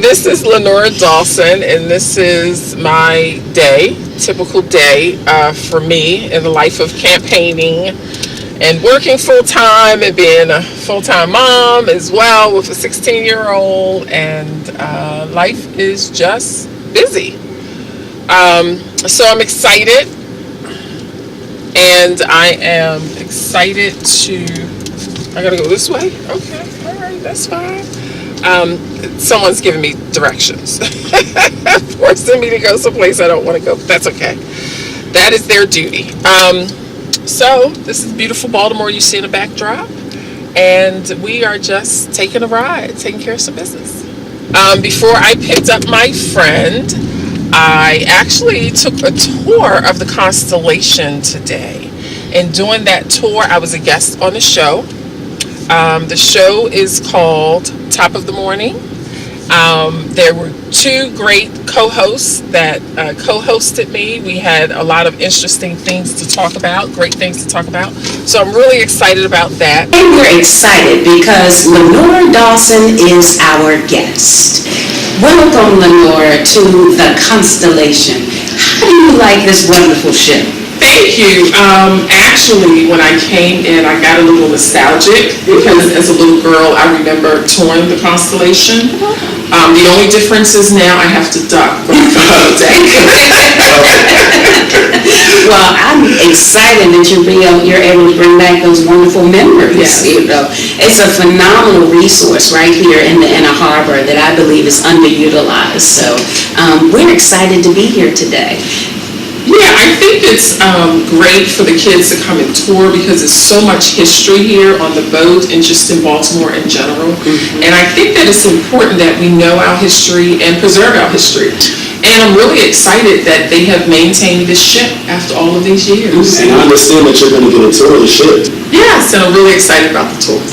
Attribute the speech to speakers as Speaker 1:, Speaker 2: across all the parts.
Speaker 1: This is Lenora Dawson, and this is my day, typical day for me in the life of campaigning and working full time and being a full time mom as well with a 16-year-old, and life is just busy. So I'm excited, and I am excited to. I gotta go this way? Okay, all right, that's fine. Someone's giving me directions, forcing me to go someplace I don't want to go, but that's okay. That is their duty. So this is beautiful Baltimore you see in the backdrop, and we are just taking a ride, taking care of some business. Before I picked up my friend, I actually took a tour of the constellation today. And doing that tour, I was a guest on the show. The show is called Top of the Morning. There were two great co-hosts that co-hosted me. We had a lot of interesting things to talk about, great things to talk about. So I'm really excited about that.
Speaker 2: And we're excited because Lenora Dawson is our guest. Welcome, Lenora, to the Constellation. How do you like this wonderful ship?
Speaker 1: Thank you. Actually, when I came in, I got a little nostalgic because as a little girl, I remember touring the Constellation. The only difference is now I have to duck from the deck.
Speaker 2: Well, I'm excited that you're able to bring back those wonderful memories.
Speaker 1: Yes.
Speaker 2: You know, it's a phenomenal resource right here in the inner harbor that I believe is underutilized. So we're excited to be here today.
Speaker 1: Yeah, I think it's great for the kids to come and tour because there's so much history here on the boat and just in Baltimore in general. Mm-hmm. And I think that it's important that we know our history and preserve our history. And I'm really excited that they have maintained this ship after all of these years.
Speaker 3: And I understand that you're going to get a tour of the ship.
Speaker 1: Yes, and I'm really excited about the tour.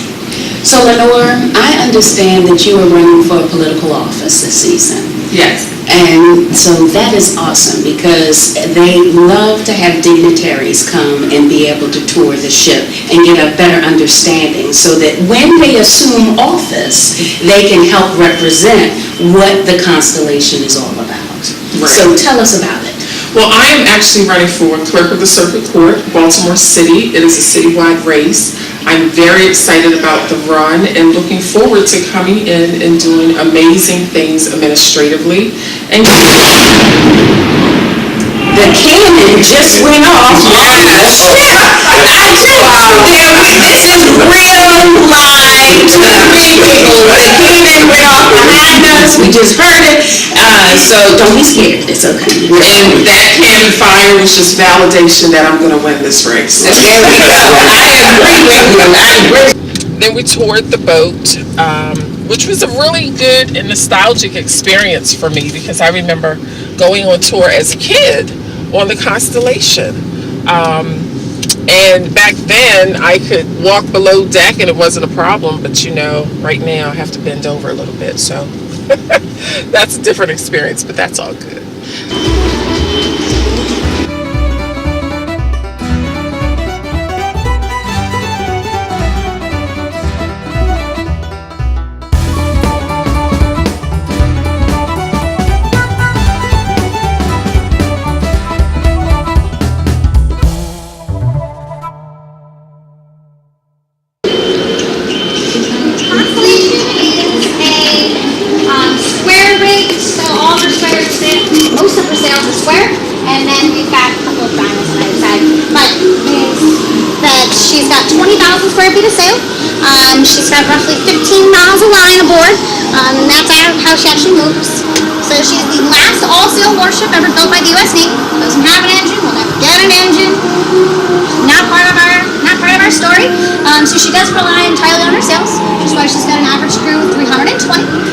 Speaker 2: So, Lenore, I understand that you are running for a political office this season.
Speaker 1: Yes.
Speaker 2: And so that is awesome because they love to have dignitaries come and be able to tour the ship and get a better understanding so that when they assume office, they can help represent what the Constellation is all about. Right. So tell us about it.
Speaker 1: Well, I am actually running for Clerk of the Circuit Court, Baltimore City. It is a citywide race. I'm very excited about the run and looking forward to coming in and doing amazing things administratively. And
Speaker 2: the cannon just went off.
Speaker 1: Yes.
Speaker 2: This is real live. The cannon went off behind us. We just heard it. So don't be scared. It's okay.
Speaker 1: And that cannon fire was just validation that I'm going to win this race.
Speaker 2: There we go. I agree with you. I agree.
Speaker 1: Then we toured the boat, which was a really good and nostalgic experience for me because I remember going on tour as a kid on the Constellation. And back then I could walk below deck and it wasn't a problem, but right now I have to bend over a little bit, so that's a different experience, but that's all good.
Speaker 4: And then we've got a couple of diamonds on either side. But means that she's got 20,000 square feet of sail. She's got roughly 15 miles of line aboard. And that's how she actually moves. So she's the last all-sail warship ever built by the U.S. Navy. Doesn't have an engine. Will never get an engine. Not part of our story. So she does rely entirely on her sails, which is why she's got an average crew of 320.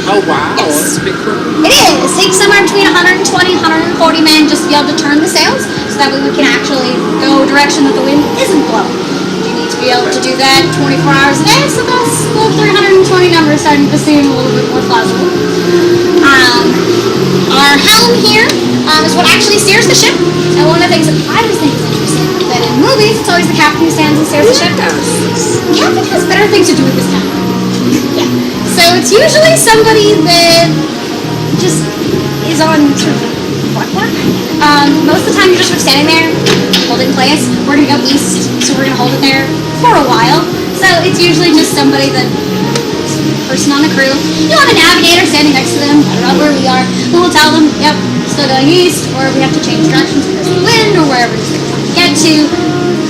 Speaker 1: Oh wow,
Speaker 4: yes.
Speaker 1: That's a big crew.
Speaker 4: It is. It takes somewhere between 120, 140 men just to be able to turn the sails, so that way we can actually go a direction that the wind isn't blowing. You need to be able to do that 24 hours a day, so that's the 320 number starting to seem a little bit more plausible. Our helm here is what actually steers the ship, and one of the things that I always think is interesting, that in movies it's always the captain who stands and steers the ship. The captain has better things to do with his time. Yeah. So it's usually somebody that What? Most of the time you're just standing there, holding place. We're gonna go east, so we're gonna hold it there for a while. So it's usually just somebody person on the crew. You'll have a navigator standing next to them, I don't know where we are, who will tell them, yep, still going east, or we have to change directions because of the wind, or wherever it is they're trying to get to.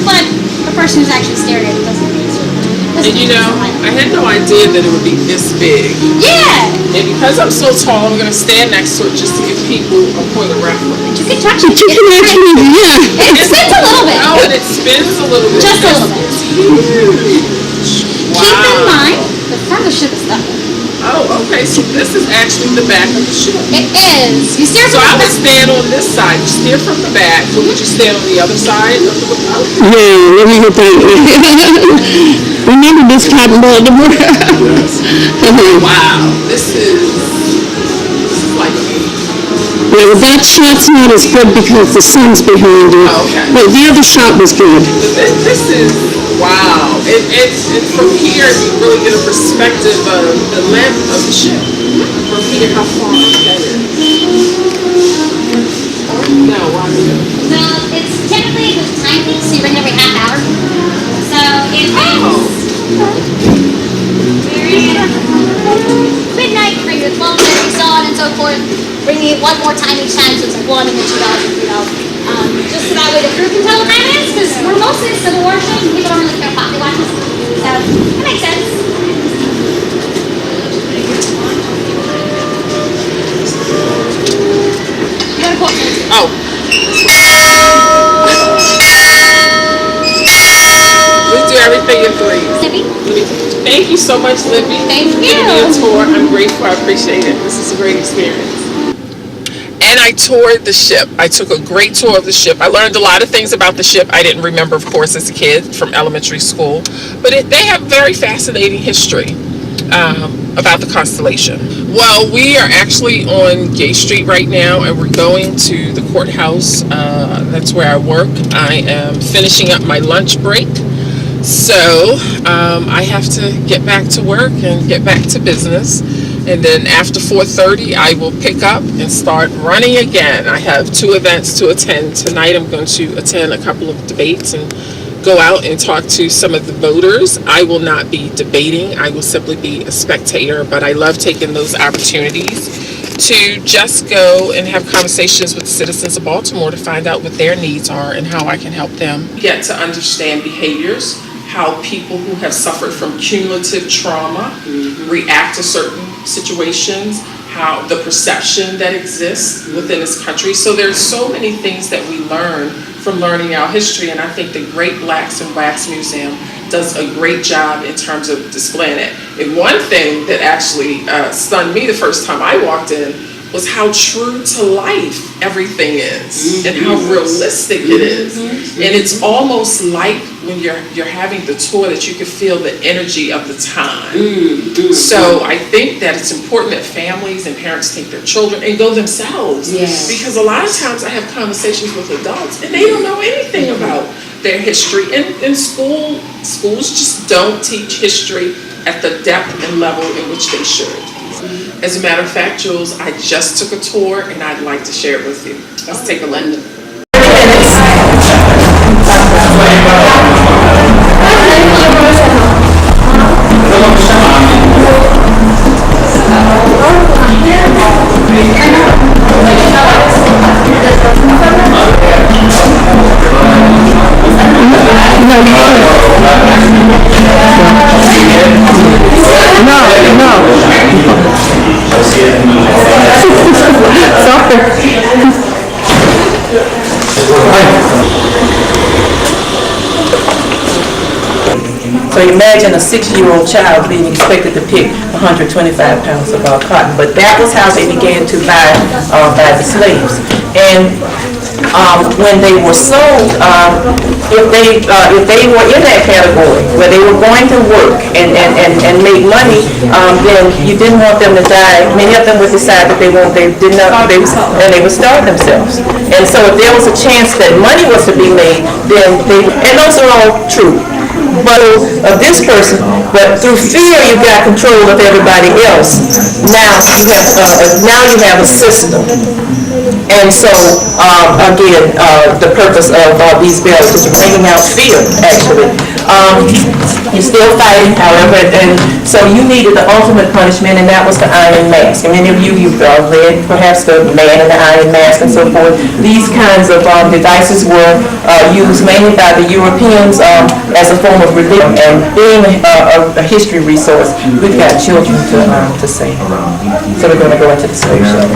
Speaker 4: But the person who's actually steering it doesn't.
Speaker 1: And you know, I had no idea that it would be this big.
Speaker 4: Yeah!
Speaker 1: And because I'm so tall, I'm going to stand next to it just to give people a point of reference.
Speaker 4: You can touch it.
Speaker 5: You can actually, yeah.
Speaker 4: It spins a little bit.
Speaker 1: Oh, and it spins a little bit.
Speaker 4: Just a little bit.
Speaker 1: It's huge. Wow.
Speaker 4: Keep in mind, the front of the ship is nothing.
Speaker 1: Oh, okay. So this is actually the back of the ship.
Speaker 4: It is. You steer
Speaker 1: So
Speaker 4: from
Speaker 1: I
Speaker 4: the
Speaker 1: would
Speaker 4: back.
Speaker 1: stand on this side. You steer from the back. But would you stand on the other side of the window?
Speaker 5: Yeah, let me get that. Remember this part of Baltimore?
Speaker 1: Wow. This is like
Speaker 5: Yeah, well, that shot's not as good because the sun's behind you.
Speaker 1: Oh, okay.
Speaker 5: But the other shot was good.
Speaker 1: This is wow. It's from here you really get a perspective of the length of the ship. From here, how far that is. No, I mean.
Speaker 4: So it's typically with timing, so you bring it every half hour. So it midnight, bring it 12:30, so on and so forth. Bring it one more time each time, so it's like $1 and then $2 and $3. Just so that way the crew can tell what time it is, because we're mostly a civil war ship and people don't really care about pocket watches. So that makes sense. You gotta quote me.
Speaker 1: Oh. We do everything in threes.
Speaker 4: Zippy.
Speaker 1: Thank you so much, Libby.
Speaker 4: Thank
Speaker 1: for giving me a
Speaker 4: you.
Speaker 1: tour. I'm grateful. I appreciate it. This is a great experience. And I toured the ship. I took a great tour of the ship. I learned a lot of things about the ship I didn't remember, of course, as a kid from elementary school. But they have very fascinating history about the Constellation. Well, we are actually on Gay Street right now, and we're going to the courthouse. That's where I work. I am finishing up my lunch break. So I have to get back to work and get back to business. And then after 4:30, I will pick up and start running again. I have 2 events to attend. Tonight I'm going to attend a couple of debates and go out and talk to some of the voters. I will not be debating. I will simply be a spectator, but I love taking those opportunities to just go and have conversations with the citizens of Baltimore to find out what their needs are and how I can help them get to understand behaviors, how people who have suffered from cumulative trauma react to certain situations, how the perception that exists within this country. So there's so many things that we learn from learning our history, and I think the Great Blacks and Wax Museum does a great job in terms of displaying it. And one thing that actually stunned me the first time I walked in was how true to life everything is and how realistic it is. And it's almost like when you're having the tour that you can feel the energy of the time. So I think that it's important that families and parents take their children and go themselves.
Speaker 2: Yes.
Speaker 1: Because a lot of times I have conversations with adults and they don't know anything about their history. And schools just don't teach history at the depth and level in which they should. As a matter of fact, Jules, I just took a tour and I'd like to share it with you. Let's take a look.
Speaker 6: So imagine a 6-year-old child being expected to pick 125 pounds of cotton. But that was how they began to buy the slaves. And when they were sold, if they were in that category where they were going to work and make money, then you didn't want them to die. Many of them would decide that they would starve themselves. And so if there was a chance that money was to be made, then and those are all true. control of this person, but through fear you got control of everybody else. Now you have a system. And so, again, the purpose of these bills is bringing out fear, actually. You're still fighting, however, and so you needed the ultimate punishment, and that was the iron mask. And many of you've read perhaps the man in the iron mask and so forth. These kinds of devices were used mainly by the Europeans as a form of religion. And being a history resource, we've got children to say. So we're going to go into the slave ship.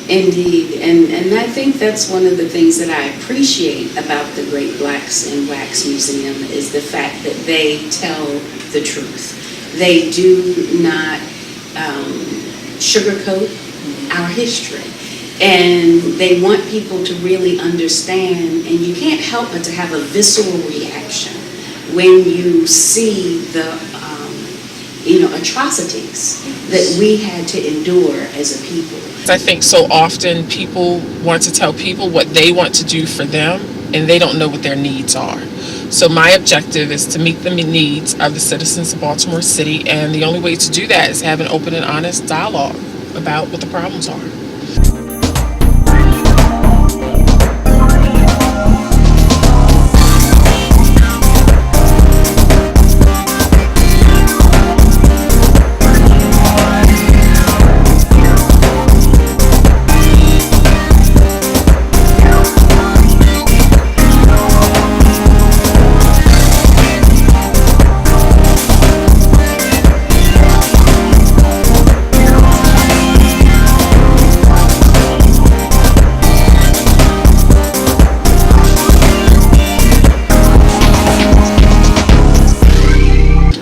Speaker 2: Indeed, and I think that's one of the things that I appreciate about the Great Blacks in Wax Museum is the fact that they tell the truth. They do not sugarcoat our history, and they want people to really understand, and you can't help but to have a visceral reaction when you see the atrocities that we had to endure as a people.
Speaker 1: I think so often people want to tell people what they want to do for them, and they don't know what their needs are. So my objective is to meet the needs of the citizens of Baltimore City, and the only way to do that is have an open and honest dialogue about what the problems are.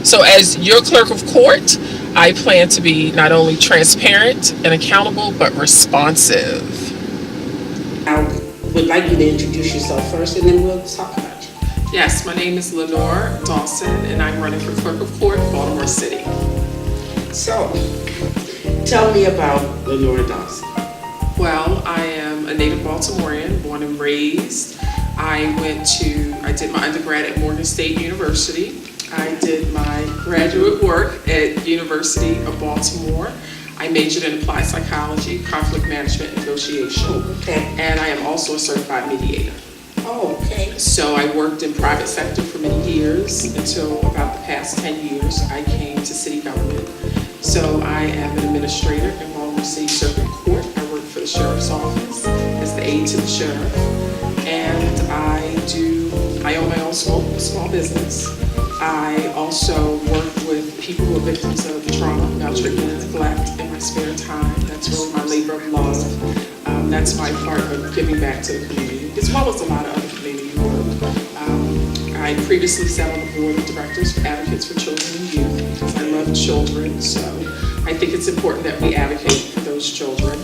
Speaker 1: So as your clerk of court, I plan to be not only transparent and accountable, but responsive.
Speaker 7: I would like you to introduce yourself first, and then we'll talk about you.
Speaker 1: Yes, my name is Lenora Dawson, and I'm running for clerk of court, Baltimore City.
Speaker 7: So, tell me about Lenora Dawson.
Speaker 1: Well, I am a native Baltimorean, born and raised. I did my undergrad at Morgan State University. I did my graduate work at University of Baltimore. I majored in applied psychology, conflict management, and negotiation.
Speaker 7: Oh, okay.
Speaker 1: And I am also a certified mediator.
Speaker 7: Oh, okay.
Speaker 1: So I worked in private sector for many years until about the past 10 years I came to city government. So I am an administrator in Baltimore City Circuit Court. I work for the sheriff's office as the aide to the sheriff. And I own my own small business. I also work with people who are victims of trauma, maltreatment, and neglect in my spare time. That's really my labor of love. That's my part of giving back to the community, as well as a lot of other community work. I previously sat on the board of directors for Advocates for Children and Youth, because I love children, so I think it's important that we advocate for those children.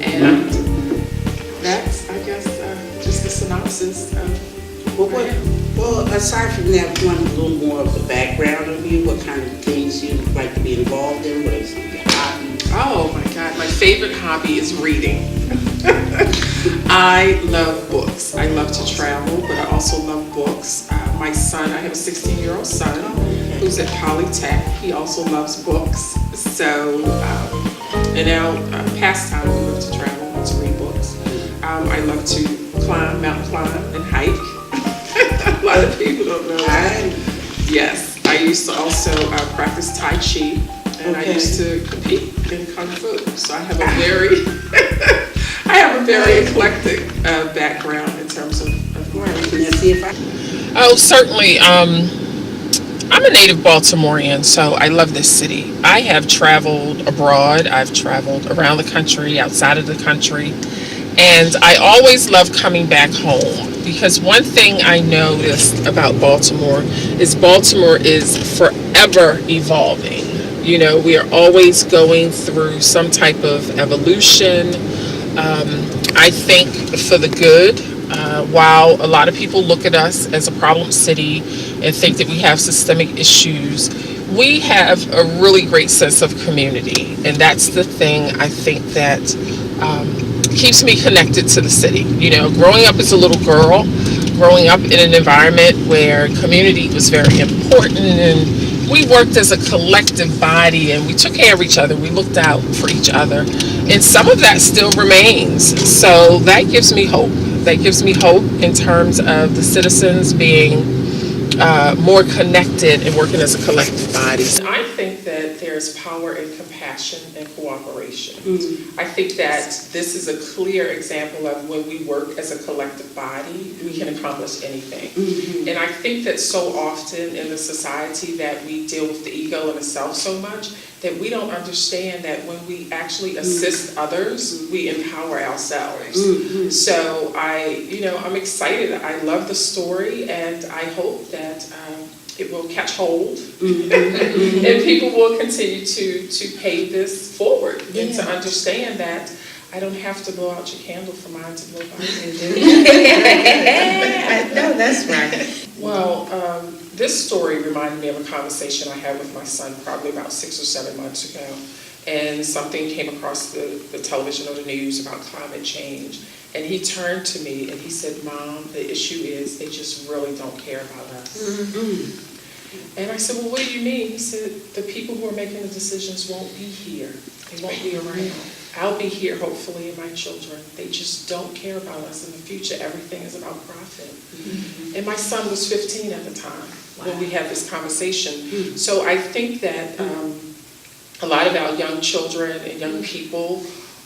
Speaker 1: And that's, I guess, just a synopsis of
Speaker 7: Well, aside from that, we want a little more of the background of you, what kind of things you like to be involved in, what is your hobby?
Speaker 1: Oh my God, my favorite hobby is reading. I love books. I love to travel, but I also love books. My son, I have a 16-year-old son who's at Polytech. He also loves books. So, and now pastime, I love to travel and to read books. I love to mountain climb and hike. A lot of people don't know that. Yes, I used to also practice Tai Chi and I
Speaker 7: Okay.
Speaker 1: used to compete in Kung Fu. So I have a very, I have a very eclectic background in terms of
Speaker 7: Right, can I see if I?
Speaker 1: Oh, certainly. I'm a native Baltimorean, so I love this city. I have traveled abroad. I've traveled around the country, outside of the country, and I always love coming back home because one thing I noticed about Baltimore is forever evolving. You know, we are always going through some type of evolution. I think for the good. While a lot of people look at us as a problem city and think that we have systemic issues, we have a really great sense of community. And that's the thing I think that keeps me connected to the city. You know, growing up as a little girl, growing up in an environment where community was very important and we worked as a collective body and we took care of each other. We looked out for each other. And some of that still remains. So that gives me hope. That gives me hope in terms of the citizens being more connected and working as a collective body. I think that there's power in compassion and cooperation. I think that this is a clear example of when we work as a collective body, we can accomplish anything. And I think that so often in the society that we deal with the ego and the self so much, that we don't understand that when we actually assist others, we empower ourselves. So I'm excited. I love the story, and I hope that it will catch hold, and people will continue to pay this forward and to understand that I don't have to blow out your candle for mine to blow out.
Speaker 7: No, that's right.
Speaker 1: Well, this story reminded me of a conversation I had with my son probably about 6 or 7 months ago. And something came across the television or the news about climate change. And he turned to me and he said, "Mom, the issue is they just really don't care about us." And I said, "Well, what do you mean?" He said, "The people who are making the decisions won't be here. They won't be around. I'll be here, hopefully, and my children. They just don't care about us in the future. Everything is about profit." And my son was 15 at the time when we had this conversation. So I think that a lot of our young children and young people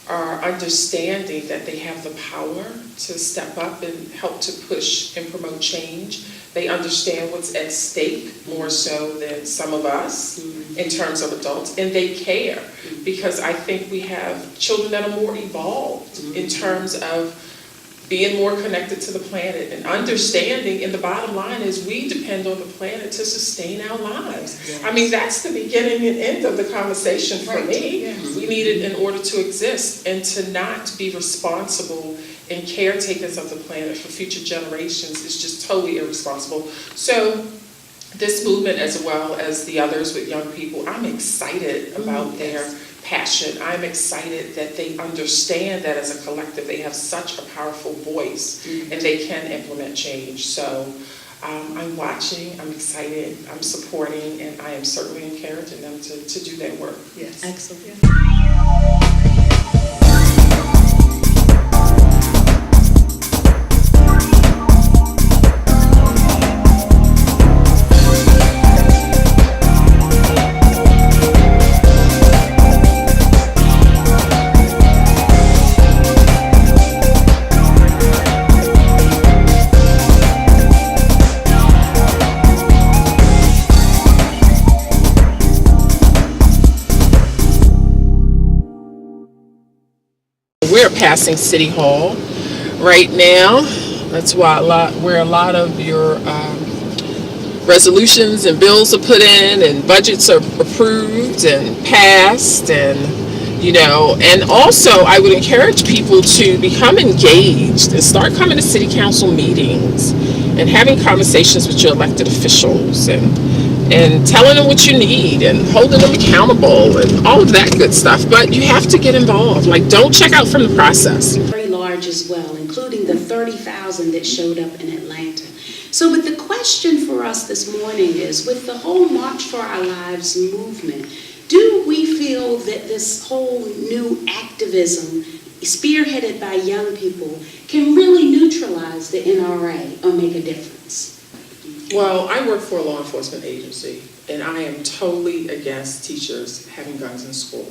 Speaker 1: are understanding that they have the power to step up and help to push and promote change. They understand what's at stake more so than some of us in terms of adults, and they care because I think we have children that are more evolved in terms of being more connected to the planet and understanding, and the bottom line is we depend on the planet to sustain our lives. Yes. I mean, that's the beginning and end of the conversation for me. Yes. We need it in order to exist, and to not be responsible and caretakers of the planet for future generations is just totally irresponsible. So this movement, as well as the others with young people, I'm excited about their passion. I'm excited that they understand that as a collective they have such a powerful voice and they can implement change. So I'm watching, I'm excited, I'm supporting, and I am certainly encouraging them to do that work.
Speaker 7: Yes.
Speaker 2: Excellent.
Speaker 1: We're passing City Hall right now. That's why where a lot of your resolutions and bills are put in and budgets are approved and passed, and and also I would encourage people to become engaged and start coming to city council meetings and having conversations with your elected officials and telling them what you need and holding them accountable and all of that good stuff. But you have to get involved. Like, don't check out from the process.
Speaker 2: Very large as well, including the 30,000 that showed up in Atlanta. So but the question for us this morning is, with the whole March for Our Lives movement, do we feel that this whole new activism spearheaded by young people can really neutralize the NRA or make a difference?
Speaker 1: Well, I work for a law enforcement agency, and I am totally against teachers having guns in school.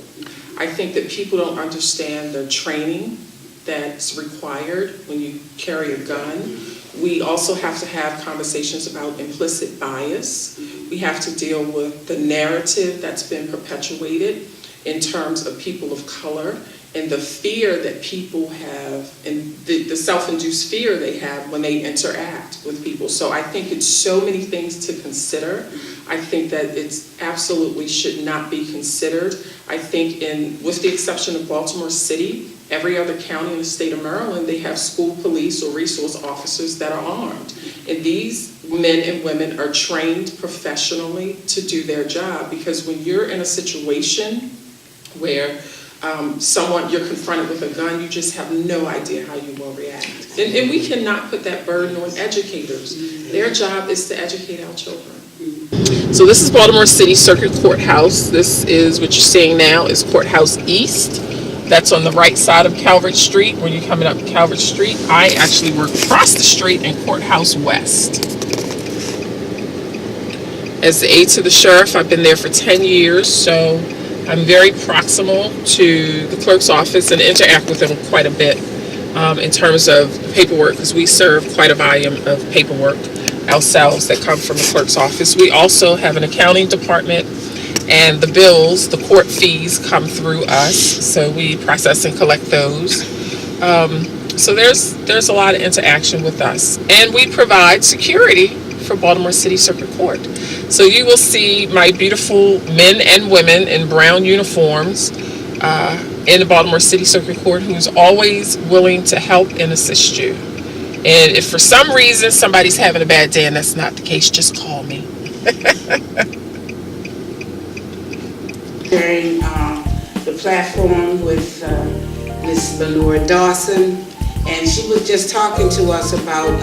Speaker 1: I think that people don't understand the training that's required when you carry a gun. We also have to have conversations about implicit bias. We have to deal with the narrative that's been perpetuated in terms of people of color and the fear that people have and the self-induced fear they have when they interact with people. So I think it's so many things to consider. I think that it's absolutely should not be considered. I think with the exception of Baltimore City, every other county in the state of Maryland, they have school police or resource officers that are armed. And these men and women are trained professionally to do their job, because when you're in a situation where you're confronted with a gun, you just have no idea how you will react. And we cannot put that burden on educators. Their job is to educate our children. So this is Baltimore City Circuit Courthouse. This is what you're seeing now is Courthouse East. That's on the right side of Calvert Street. When you're coming up Calvert Street, I actually work across the street in Courthouse West. As the aide to the sheriff, I've been there for 10 years, so I'm very proximal to the clerk's office and interact with them quite a bit in terms of paperwork, because we serve quite a volume of paperwork ourselves that come from the clerk's office. We also have an accounting department, and the bills, the court fees, come through us, so we process and collect those. So there's a lot of interaction with us, and we provide security for Baltimore City Circuit Court. So you will see my beautiful men and women in brown uniforms in the Baltimore City Circuit Court, who's always willing to help and assist you. And if for some reason somebody's having a bad day and that's not the case, just call me.
Speaker 7: Sharing the platform with Miss Lenora Dawson, and she was just talking to us about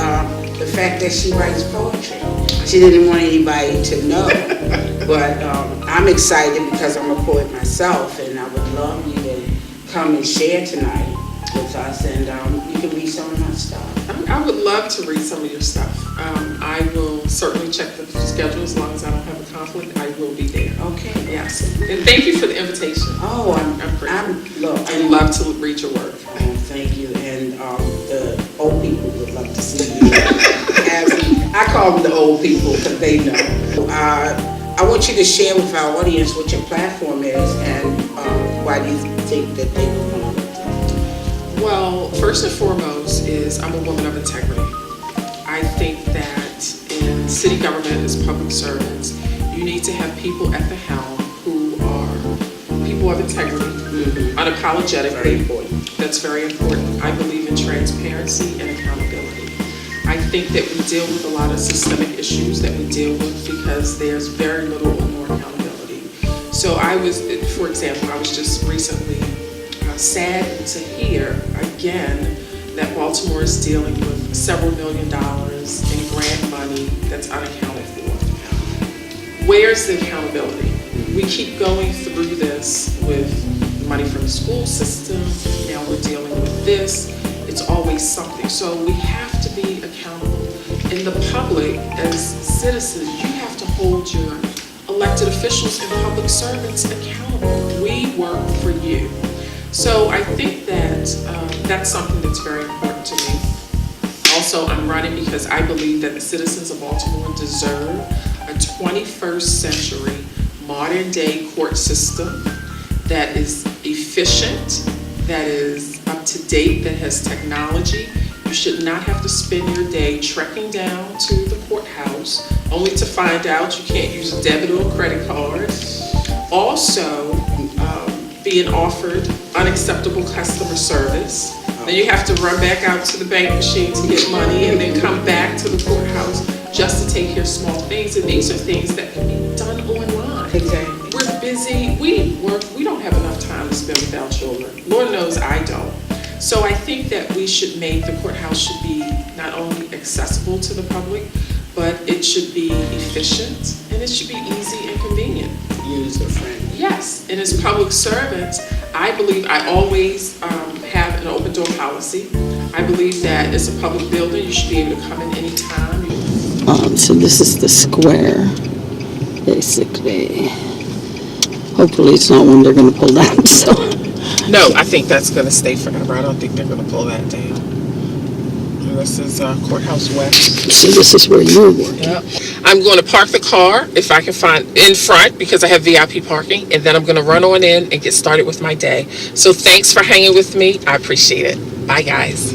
Speaker 7: the fact that she writes poetry. She didn't want anybody to know, but I'm excited because I'm a poet myself, and I would love you to come and share tonight with us, and you can read some of my stuff.
Speaker 1: I would love to read some of your stuff. I will certainly check the schedule. As long as I don't have a conflict, I will be there.
Speaker 7: Okay.
Speaker 1: Yes. And thank you for the invitation.
Speaker 7: Oh,
Speaker 1: I'd love to read your work.
Speaker 7: Oh, thank you. And the old people would love to see you. I call them the old people because they know. I want you to share with our audience what your platform is and why do you think that they will want to.
Speaker 1: Well, first and foremost is I'm a woman of integrity. I think that in city government as public servants, you need to have people at the helm who are people of integrity, unapologetically.
Speaker 7: Very important.
Speaker 1: That's very important. I believe in transparency and accountability. I think that we deal with a lot of systemic issues that we deal with because there's very little or more accountability. So for example, I was just recently sad to hear again that Baltimore is dealing with several $1 million in grant money that's unaccounted for. Where's the accountability? We keep going through this with money from the school system. Now we're dealing with this. It's always something. So we have to be accountable. In the public, as citizens, you have to hold your elected officials and public servants accountable. We work for you. So I think that that's something that's very important to me. Also, I'm running because I believe that the citizens of Baltimore deserve a 21st century modern day court system that is efficient, that is up to date, that has technology. You should not have to spend your day trekking down to the courthouse only to find out you can't use a debit or credit card. Also, being offered unacceptable customer service. Then you have to run back out to the bank machine to get money and then come back to the courthouse just to take care of small things. And these are things that can be done online.
Speaker 7: Exactly.
Speaker 1: We're busy, we work, we don't have enough time to spend with our children. Lord knows I don't. So I think that we should make the courthouse should be not only accessible to the public, but it should be efficient and it should be easy and convenient.
Speaker 7: User-friendly.
Speaker 1: Yes, and as public servants, I believe I always have an open door policy. I believe that as a public building, you should be able to come in anytime.
Speaker 5: So this is the square, basically. Hopefully it's not one they're gonna pull down, so.
Speaker 1: No, I think that's going to stay forever. I don't think they're going to pull that down. And this is Courthouse West.
Speaker 5: So this is where you work.
Speaker 1: Yep. I'm going to park the car, if I can find, in front, because I have VIP parking, and then I'm going to run on in and get started with my day. So thanks for hanging with me. I appreciate it. Bye, guys.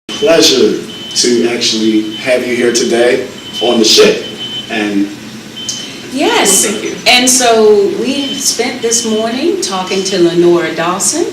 Speaker 3: Pleasure to actually have you here today on the ship. And
Speaker 2: Yes,
Speaker 1: Thank you.
Speaker 2: and so we spent this morning talking to Lenora Dawson,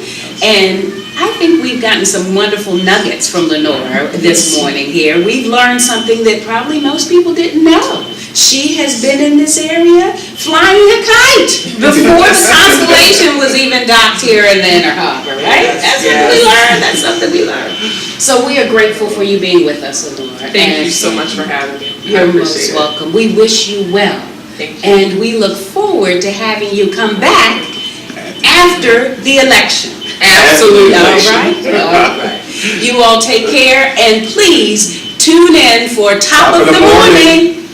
Speaker 2: and I think we've gotten some wonderful nuggets from Lenora this morning here. We've learned something that probably most people didn't know. She has been in this area flying a kite before the Constellation was even docked here in the Inner Harbor, right? That's something we learned, that's something we learned. So we are grateful for you being with us, Lenora.
Speaker 1: Thank you so much for having me. I
Speaker 2: You're most
Speaker 1: appreciate it.
Speaker 2: welcome. We wish you well.
Speaker 1: Thank you.
Speaker 2: And we look forward to having you come back after the election.
Speaker 1: Absolutely.
Speaker 2: All right? All right. You all take care, and please tune in for Top of the Morning.